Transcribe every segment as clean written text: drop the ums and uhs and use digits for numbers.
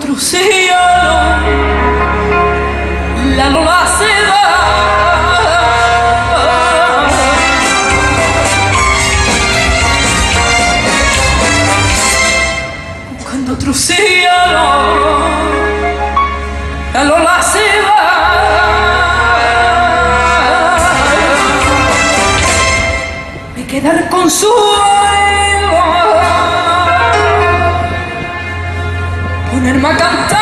otro cielo, la lola se va. Buscando otro cielo, la lola se va. Me queda el consuelo, ponerme a cantar.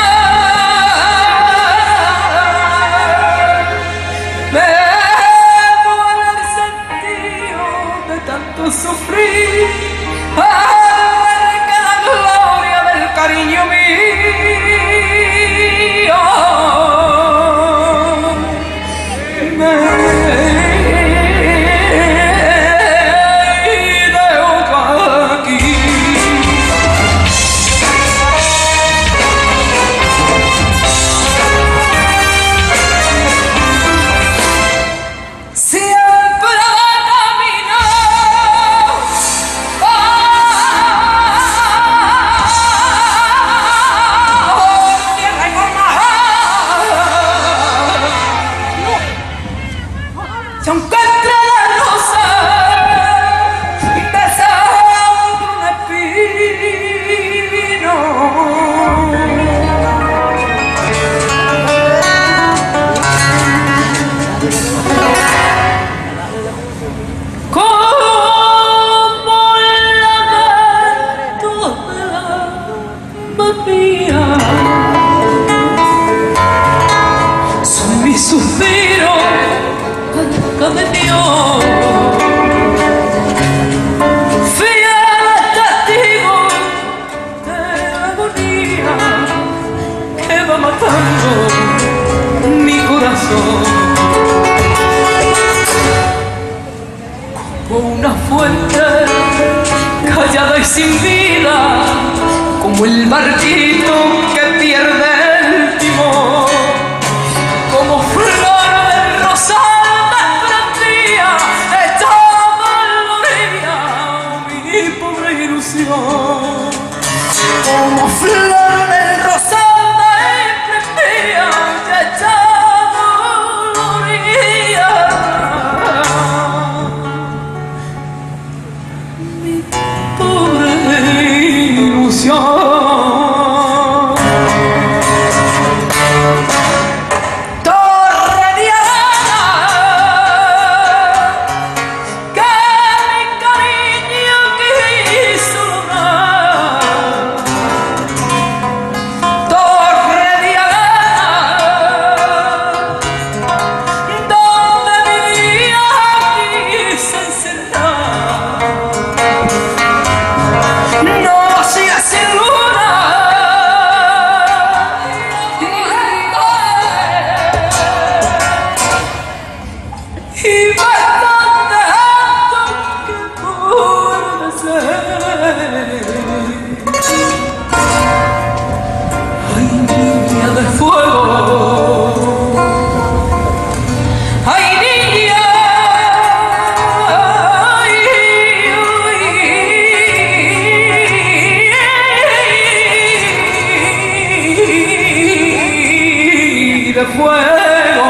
Sufrir, ay, que la gloria del cariño mío me dejó aquí. Se encuentra la rosa besando un espino. Como el lamento de la alma mía, son mis suspiros de Dios, fiel testigo de la agonía que va matando mi corazón. Como una fuente callada y sin vida, como el barquito que pierde el timón, como flor del rosal como flor del rosal emprendía, ya echaba la orilla. Mi pobre ilusión. Ay, niña de fuego, ay, niña, ay, de fuego.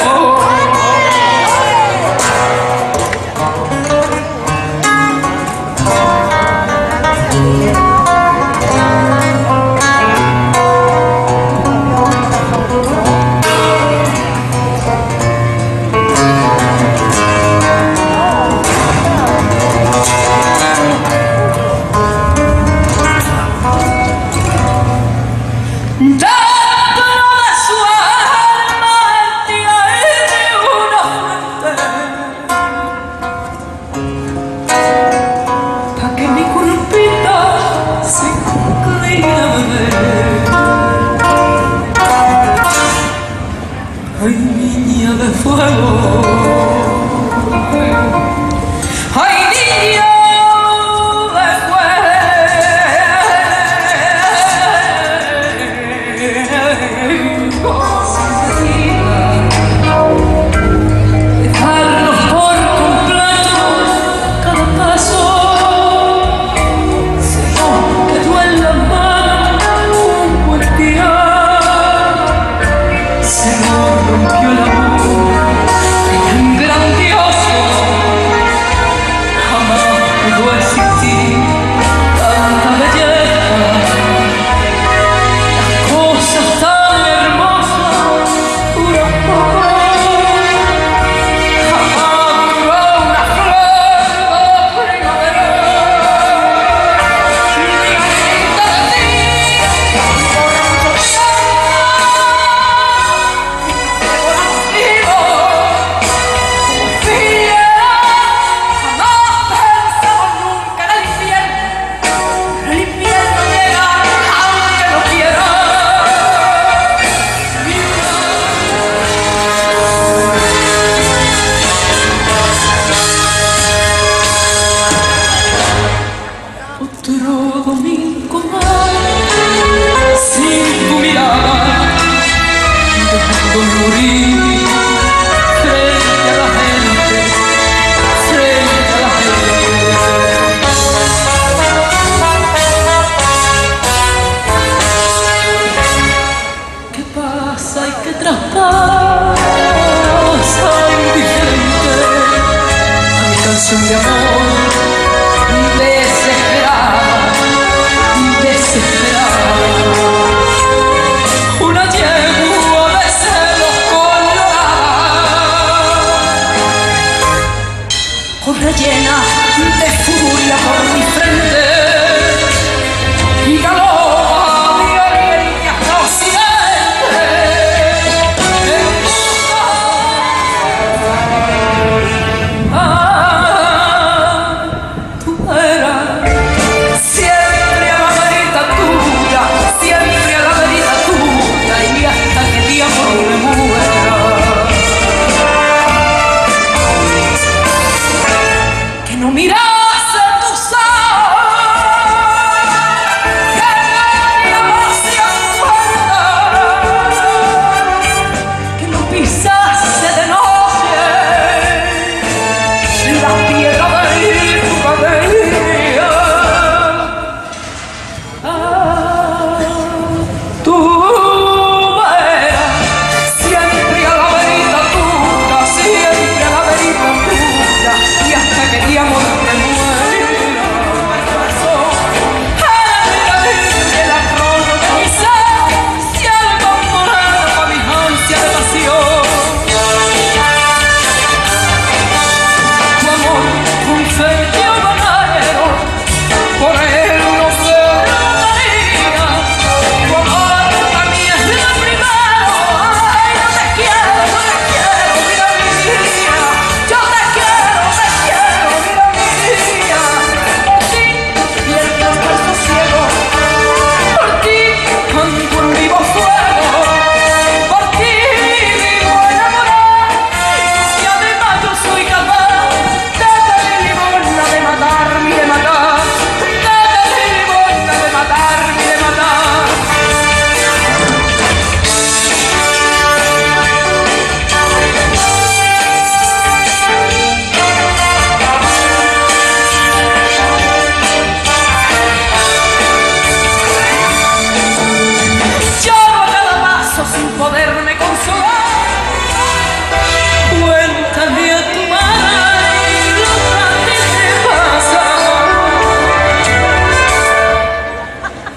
Dentro de su alma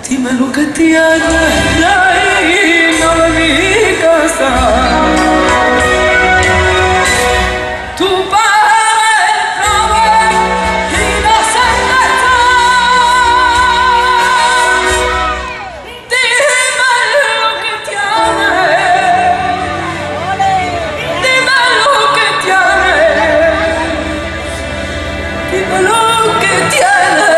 Dime lo que tiene la hija de mi casa. Tu padre no ve y no se está. Dime lo que tiene. Dime lo que tiene. Dime lo que tiene.